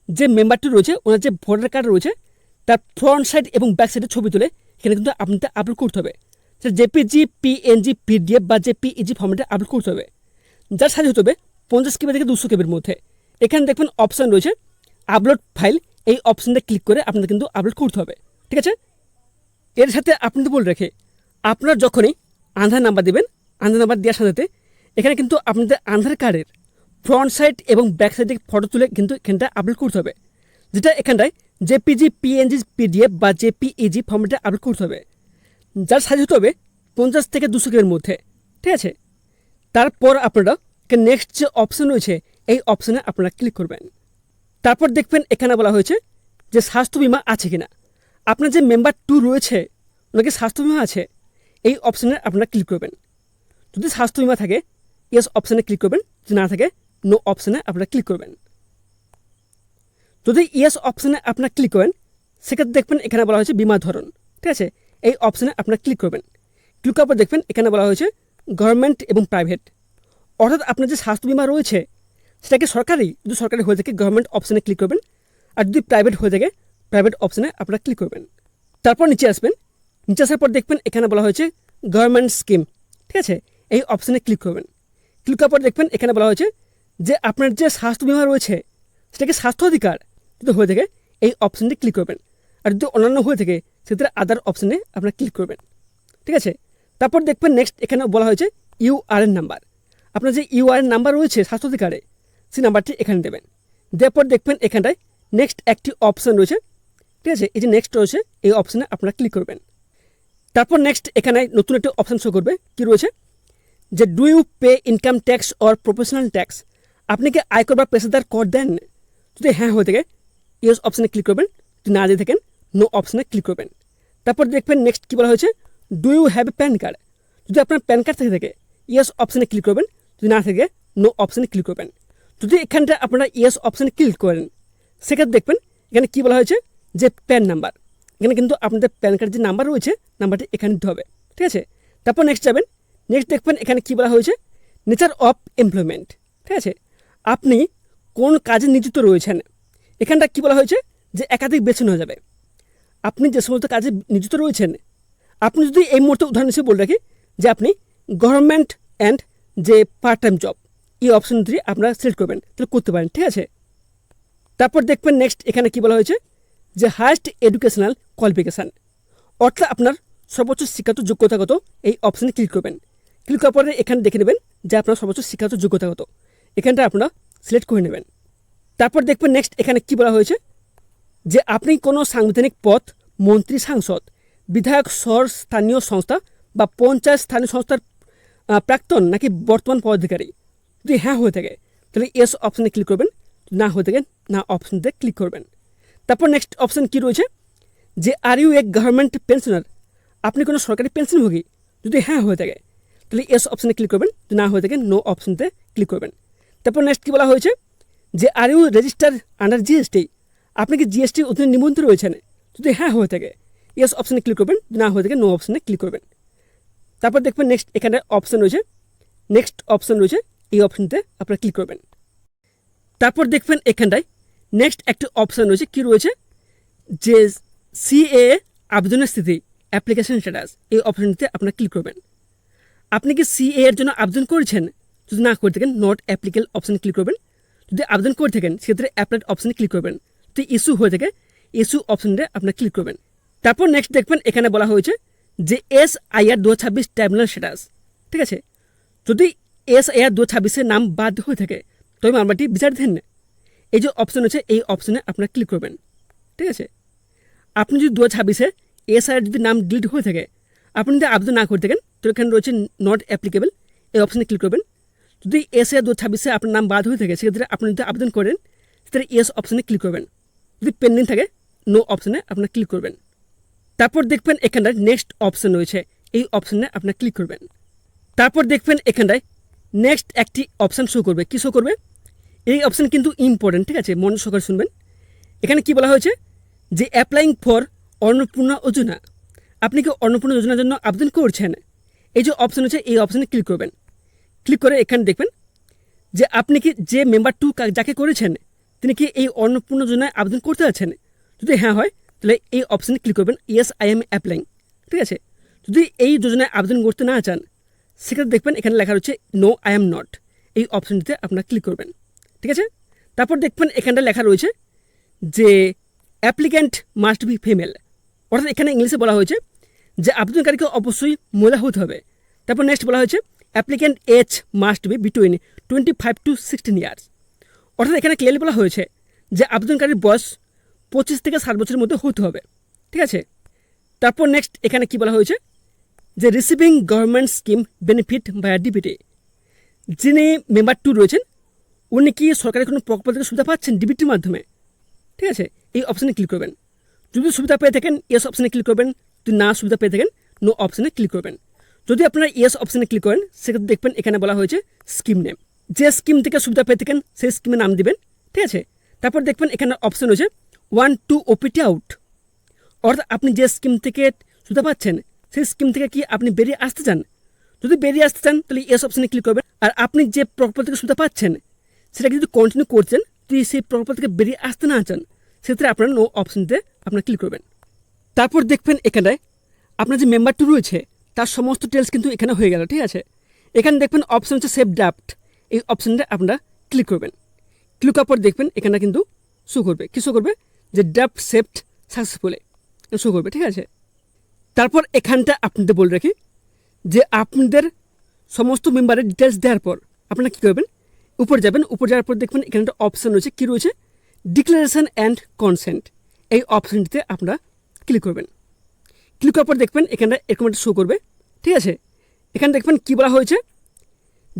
যে মেম্বারটি রয়েছে ওনার যে ভোটার কার্ড রয়েছে তার ফ্রন্ট সাইড এবং ব্যাক সাইডের ছবি তুলে এখানে কিন্তু আপনাদের আপলোড করতে হবে। জেপিজি, পিএনজি, পিডিএফ বা জেপিইজি ফর্মেটে আপলোড করতে হবে, যার সাইজ হতে হবে 50 কেবি থেকে 200 কেবির মধ্যে। এখানে দেখবেন অপশান রয়েছে আপলোড ফাইল, এই অপশানটা ক্লিক করে আপনাদের কিন্তু আপলোড করতে হবে। ঠিক আছে, এর সাথে আপনাদের বলে রাখে আপনারা যখনই আধার নাম্বার দেবেন, আধার নাম্বার দেওয়ার সাথে এখানে কিন্তু আপনাদের আধার কার্ডের ফ্রন্ট সাইড এবং ব্যাক সাইডে ফটো তুলে কিন্তু এখানটা আপলোড করতে হবে, যেটা এখানটায় জেপিজি, পিএনজি, পিডিএফ বা জেপিইজি ফর্মেটে আপলোড করতে হবে, যার সাইজ হতে হবে 50 থেকে 200 কেবির মধ্যে। ঠিক আছে, তারপর আপনারা নেক্সট যে অপশান রয়েছে এই অপশানে আপনারা ক্লিক করবেন। তারপর দেখবেন এখানে বলা হয়েছে যে স্বাস্থ্য বিমা আছে কিনা, আপনার যে মেম্বার 2 রয়েছে ওনাকে স্বাস্থ্য বিমা আছে, এই অপশানে আপনারা ক্লিক করবেন। যদি স্বাস্থ্য বিমা থাকে ইয়েস অপশানে ক্লিক করবেন, যদি না থাকে নো অপশানে আপনারা ক্লিক করবেন। যদি ইয়েস অপশানে আপনারা ক্লিক করেন সেক্ষেত্রে দেখবেন এখানে বলা হয়েছে বিমা ধরন। ঠিক আছে, এই অপশানে আপনারা ক্লিক করবেন। ক্লিক করার পর দেখবেন এখানে বলা হয়েছে গভর্নমেন্ট এবং প্রাইভেট, অর্থাৎ আপনার যে স্বাস্থ্য বিমা রয়েছে সেটাকে সরকারি, যদি সরকারি হয়ে থাকে গভর্নমেন্ট অপশানে ক্লিক করবেন, আর যদি প্রাইভেট হয়ে থাকে প্রাইভেট অপশানে আপনারা ক্লিক করবেন। তারপর নিচে আসবেন, নিচে আসার পর দেখবেন এখানে বলা হয়েছে গভর্নমেন্ট স্কিম। ঠিক আছে, এই অপশানে ক্লিক করবেন। ক্লিক করার পর দেখবেন এখানে বলা হয়েছে যে আপনার যে স্বাস্থ্য বিমা রয়েছে সেটাকে স্বাস্থ্য অধিকার যদি হয়ে থাকে এই অপশানটি ক্লিক করবেন, আর যদি অন্যান্য হয়ে থাকে সেক্ষেত্রে আদার অপশানে আপনারা ক্লিক করবেন। ঠিক আছে, তারপর দেখবেন নেক্সট এখানে বলা হয়েছে ইউআরএন নাম্বার, আপনার যে ইউআরএন নাম্বার রয়েছে স্বাস্থ্য অধিকারে সেই নাম্বারটি এখানে দেবেন। তারপর দেখবেন এখানটায় নেক্সট একটি অপশান রয়েছে। ঠিক আছে, এই যে নেক্সট রয়েছে এই অপশানে আপনারা ক্লিক করবেন। তারপর নেক্সট এখানে নতুন একটি অপশান শো করবে, কি রয়েছে যে do you pay income tax or professional tax, আপনি কি আয়কর বা পেশাদার কর দেন, যদি হ্যাঁ হয়ে থাকে ইয়েস অপশানে ক্লিক করবেন, যদি না দিয়ে থাকেন নো অপশানে ক্লিক করবেন। তারপর দেখবেন নেক্সট কী বলা হয়েছে do you have a PAN card, যদি আপনার প্যান কার্ড থেকে থাকে ইয়েস অপশানে ক্লিক করবেন, যদি না থাকে নো অপশানে ক্লিক করবেন। যদি এখানটা আপনারা ইয়েস অপশানে ক্লিক করেন সেক্ষেত্রে দেখবেন এখানে কী বলা হয়েছে যে প্যান নাম্বার, এখানে কিন্তু আপনাদের প্যান কার্ডের যে নাম্বার রয়েছে নাম্বারটি এখানে দিতে হবে। ঠিক আছে, তারপর নেক্সট যাবেন, নেক্সট দেখবেন এখানে কী বলা হয়েছে নেচার অফ এমপ্লয়মেন্ট। ঠিক আছে, আপনি কোন কাজে নিযুক্ত রয়েছেন। এখানটা কী বলা হয়েছে যে একাধিক বেছে নেওয়া যাবে। আপনি যে সমস্ত কাজে নিযুক্ত রয়েছেন, আপনি যদি এই মুহূর্তে উদাহরণ হিসেবে বলে রাখি যে আপনি গভর্নমেন্ট অ্যান্ড যে পার্ট টাইম জব, এই অপশনটি আপনারা সিলেক্ট করবেন, তাহলে করতে পারেন, ঠিক আছে। তারপর দেখবেন নেক্সট এখানে কী বলা হয়েছে যে হায়েস্ট এডুকেশনাল কোয়ালিফিকেশান, অর্থাৎ আপনার সর্বোচ্চ শিক্ষাগত যোগ্যতাগত এই অপশানে ক্লিক করবেন। ক্লিক করার পরে এখানে দেখে নেবেন যে আপনার সর্বোচ্চ শিক্ষাগত যোগ্যতাগত, এখানটা আপনারা সিলেক্ট করে নেবেন। তারপর দেখবেন নেক্সট এখানে কী বলা হয়েছে যে আপনি কোনো সাংবিধানিক পদ, মন্ত্রী, সাংসদ, বিধায়ক, শহর স্থানীয় সংস্থা বা পঞ্চায়েত স্থানীয় সংস্থার প্রাক্তন নাকি বর্তমান পদাধিকারী। যদি হ্যাঁ হয়ে থাকে তাহলে এস অপশানে ক্লিক করবেন, না হয়ে থাকে না অপশানতে ক্লিক করবেন। তারপর নেক্সট অপশান কী রয়েছে যে are you a government pensioner, আপনি কোনো সরকারি পেনশনভোগী। যদি হ্যাঁ হয়ে থাকে তাহলে এস অপশানে ক্লিক করবেন, যদি না হয়ে থাকে নো অপশানতে ক্লিক করবেন। তারপর নেক্সট কী বলা হয়েছে যে are you register under GST, আপনি কি জিএসটির অধীনে নিবন্ধিত রয়েছেন। যদি হ্যাঁ হয়ে থাকে ইয়েস অপশানে ক্লিক করবেন, না হয়ে থাকে নো অপশানে ক্লিক করবেন। তারপর দেখবেন নেক্সট এখানে অপশান রয়েছে, নেক্সট অপশান রয়েছে, এই অপশানতে আপনারা ক্লিক করবেন। তারপর দেখবেন এখানটায় নেক্সট একটি অপশান রয়েছে, কি রয়েছে যে সিএ আবেদনের স্থিতি, অ্যাপ্লিকেশন স্ট্যাটাস, এই অপশানটিতে আপনারা ক্লিক করবেন। আপনি কি সিএ এর জন্য আবেদন করেছেন, যদি না করে থাকেন নট অ্যাপ্লিকেবল অপশানে ক্লিক করবেন। যদি আবেদন করে থাকেন সেক্ষেত্রে অ্যাপ্লাইড অপশানে ক্লিক করবেন। যদি ইস্যু হয়ে থাকে ইস্যু অপশানটা আপনারা ক্লিক করবেন। তারপর নেক্সট দেখবেন এখানে বলা হয়েছে যে SIR 2026 ট্রাইব্যুনাল স্ট্যাটাস, ঠিক আছে। যদি SIR 2026 নাম বাদ হয়ে থাকে তবে মামলাটি বিচারাধীন। এই যে অপশান আছে এই অপশানে আপনারা ক্লিক করবেন, ঠিক আছে। আপনি যদি 2026 SIR যদি নাম ডিলিট হয়ে থাকে, আপনি যদি আবেদন না করে থাকেন তো এখানে রয়েছে নট অ্যাপ্লিকেবল, এই অপশানে ক্লিক করবেন। যদি SIR 2026 আপনার নাম বাদ হয়ে থাকে সেক্ষেত্রে আপনি যদি আবেদন করেন সেক্ষেত্রে ইয়েস অপশানে ক্লিক করবেন। যদি পেন্ডিং থাকে নো অপশানে আপনারা ক্লিক করবেন। তারপর দেখবেন এখানটায় নেক্সট অপশান রয়েছে, এই অপশানে আপনারা ক্লিক করবেন। তারপর দেখবেন এখানটায় নেক্সট একটি অপশান শো করবে। কী শো করবে? এই অপশান কিন্তু ইম্পর্টেন্ট, ঠিক আছে, মন সহকারে শুনবেন। এখানে কি বলা হয়েছে যে অ্যাপ্লাইং ফর অন্নপূর্ণা যোজনা, আপনি কি অন্নপূর্ণা যোজনার জন্য আবেদন করছেন। এই যে অপশান আছে এই অপশানে ক্লিক করবেন। ক্লিক করে এখানে দেখবেন যে আপনি কি যে মেম্বার 2 যাকে করেছেন তিনি কি এই অন্নপূর্ণা যোজনায় আবেদন করতে আছেন। যদি হ্যাঁ হয় তাহলে এই অপশানে ক্লিক করবেন, ইয়েস আই এম অ্যাপ্লাইং, ঠিক আছে। যদি এই যোজনায় আবেদন করতে না চান সেক্ষেত্রে দেখবেন এখানে লেখা রয়েছে নো আই এম নট, এই অপশানটিতে আপনারা ক্লিক করবেন, ঠিক আছে। তারপর দেখবেন এখানটা লেখা রয়েছে যে অ্যাপ্লিক্যান্ট মাস্ট বি ফিমেল, অর্থাৎ এখানে ইংলিশে বলা হয়েছে যে আবেদনকারীকে অবশ্যই মহিলা হতে হবে। তারপর নেক্সট বলা হয়েছে applicant age must be between 25 to 16 years, অর্থাৎ এখানে ক্লিয়ারলি বলা হয়েছে যে আবেদনকারীর বয়স 25 থেকে 60 বছরের মধ্যে হতে হবে, ঠিক আছে। তারপর নেক্সট এখানে কি বলা হয়েছে যে receiving government scheme benefit by DBT, যিনি মেম্বার 2 রয়েছেন উনি কি সরকারি কোনো প্রকল্প থেকে সুবিধা পাচ্ছেন ডিবিটির মাধ্যমে, ঠিক আছে। এই অপশানে ক্লিক করবেন। যদি সুবিধা পেয়ে থাকেন ইয়েস অপশানে ক্লিক করবেন, যদি না সুবিধা পেয়ে থাকেন নো অপশানে ক্লিক করবেন। যদি আপনারা ইয়েস অপশানে ক্লিক করেন সেক্ষেত্রে দেখবেন এখানে বলা হয়েছে স্কিম নেম, যে স্কিম থেকে সুবিধা পেয়ে থাকেন সেই স্কিমের নাম দিবেন, ঠিক আছে। তারপর দেখবেন এখানে অপশান রয়েছে 1 to OPT আউট, অর্থাৎ আপনি যে স্কিম থেকে সুবিধা পাচ্ছেন সেই স্কিম থেকে কি আপনি বেরিয়ে আসতে চান। যদি বেরিয়ে আসতে চান তাহলে ইয়েস অপশানে ক্লিক করবেন। আর আপনি যে প্রকল্প থেকে সুবিধা পাচ্ছেন সেটাকে যদি কন্টিনিউ করছেন, যদি সেই প্রকল্প থেকে বেরিয়ে আসতে না চান সেক্ষেত্রে আপনারা নো অপশানতে আপনারা ক্লিক করবেন। তারপর দেখবেন এখানটায় আপনার যে মেম্বার 2 রয়েছে তার সমস্ত ডিটেলস কিন্তু এখানে হয়ে গেল, ঠিক আছে। এখানে দেখবেন অপশান হচ্ছে সেভ ড্রাফট, এই অপশানটা আপনারা ক্লিক করবেন। ক্লিক করার পর দেখবেন এখানে কিন্তু শো করবে, কী শো করবে যে ড্রাফট সেভড সাকসেসফুলি শো করবে, ঠিক আছে। তারপর এখানটা আপনাদের বলে রাখি যে আপনাদের সমস্ত মেম্বারের ডিটেলস দেওয়ার পর আপনারা কী করবেন, উপরে যাবেন। উপরে যাওয়ার পর দেখবেন এখানে একটা অপশান রয়েছে, কী রয়েছে ডিক্লারেশন অ্যান্ড কনসেন্ট, এই অপশানটিতে আপনারা ক্লিক করবেন। ক্লিক করার পর দেখবেন এখানে এরকম একটা শো করবে, ঠিক আছে। এখানে দেখবেন কী বলা হয়েছে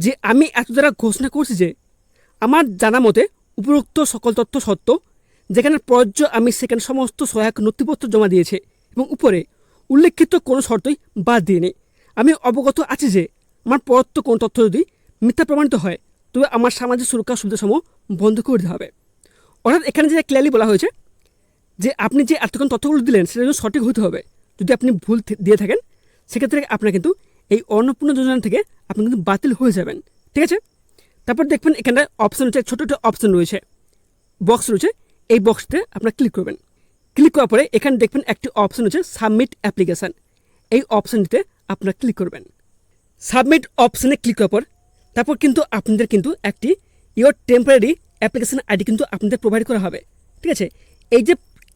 যে আমি এত দ্বারা ঘোষণা করছি যে আমার জানা মতে উপরোক্ত সকল তথ্য সত্য, যেখানে প্রযোজ্য আমি সেখানে সমস্ত সহায়ক নথিপত্র জমা দিয়েছে এবং উপরে উল্লেখিত কোনো শর্তই বাদ দিইনি। আমি অবগত আছি যে আমার প্রদত্ত কোনো তথ্য যদি মিথ্যা প্রমাণিত হয় তবে আমার সামাজিক সুরক্ষা সুবিধাসমূহ বন্ধ করে দিতে হবে। অর্থাৎ এখানে যে ক্লিয়ারলি বলা হয়েছে যে আপনি যে এতক্ষণ তথ্যগুলো দিলেন সেটা যেন সঠিক হতে হবে। যদি আপনি ভুল দিয়ে থাকেন সেক্ষেত্রে আপনার কিন্তু এই অন্নপূর্ণা যোজনা থেকে আপনি কিন্তু বাতিল হয়ে যাবেন, ঠিক আছে। তারপর দেখবেন এখানে অপশন হচ্ছে, ছোটো একটা অপশন রয়েছে, বক্স রয়েছে, এই বক্সতে আপনার ক্লিক করবেন। ক্লিক করার পরে এখানে দেখবেন একটি অপশন হচ্ছে সাবমিট অ্যাপ্লিকেশান, এই অপশানটিতে আপনারা ক্লিক করবেন। সাবমিট অপশানে ক্লিক করার পর তারপর কিন্তু আপনাদের কিন্তু একটি ইয়োর টেম্পোরারি অ্যাপ্লিকেশান আইডি কিন্তু আপনাদের প্রোভাইড করা হবে। ঠিক আছে, এই যে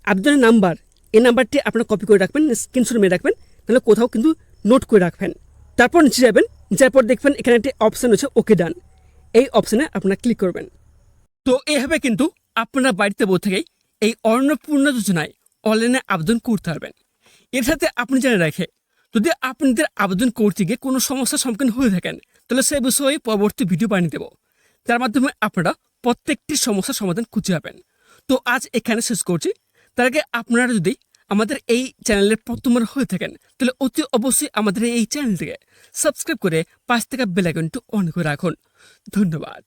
আবেদনের নাম্বার, এই নাম্বারটি আপনারা কপি করে রাখবেন, স্ক্রিনশট মেরে রাখবেন, তাহলে কোথাও কিন্তু নোট করে রাখবেন। তারপর নিচে যাবেন, যার পর দেখবেন এখানে একটি অপশান হচ্ছে ওকে ডান, এই অপশানে আপনারা ক্লিক করবেন। তো এইভাবে কিন্তু আপনারা বাড়িতে বসে থেকেই এই অন্নপূর্ণা যোজনায় অনলাইনে আবেদন করতে পারবেন। এর সাথে আপনি জেনে রাখে, যদি আপনাদের আবেদন করতে গিয়ে কোনো সমস্যার সম্মুখীন হয়ে থাকেন, তাহলে সেই বিষয়ে পরবর্তী ভিডিও বানিয়ে দেবো, যার মাধ্যমে আপনারা প্রত্যেকটি সমস্যার সমাধান খুঁজে পাবেন। তো আজ এখানে শেষ করছি। তার আগে আপনারা যদি আমাদের এই চ্যানেলের প্রথমবার হয়ে থাকেন, তাহলে অতি অবশ্যই আমাদের এই চ্যানেলটিকে সাবস্ক্রাইব করে পাশ থেকে বেল আইকনটি অন করে রাখুন। ধন্যবাদ।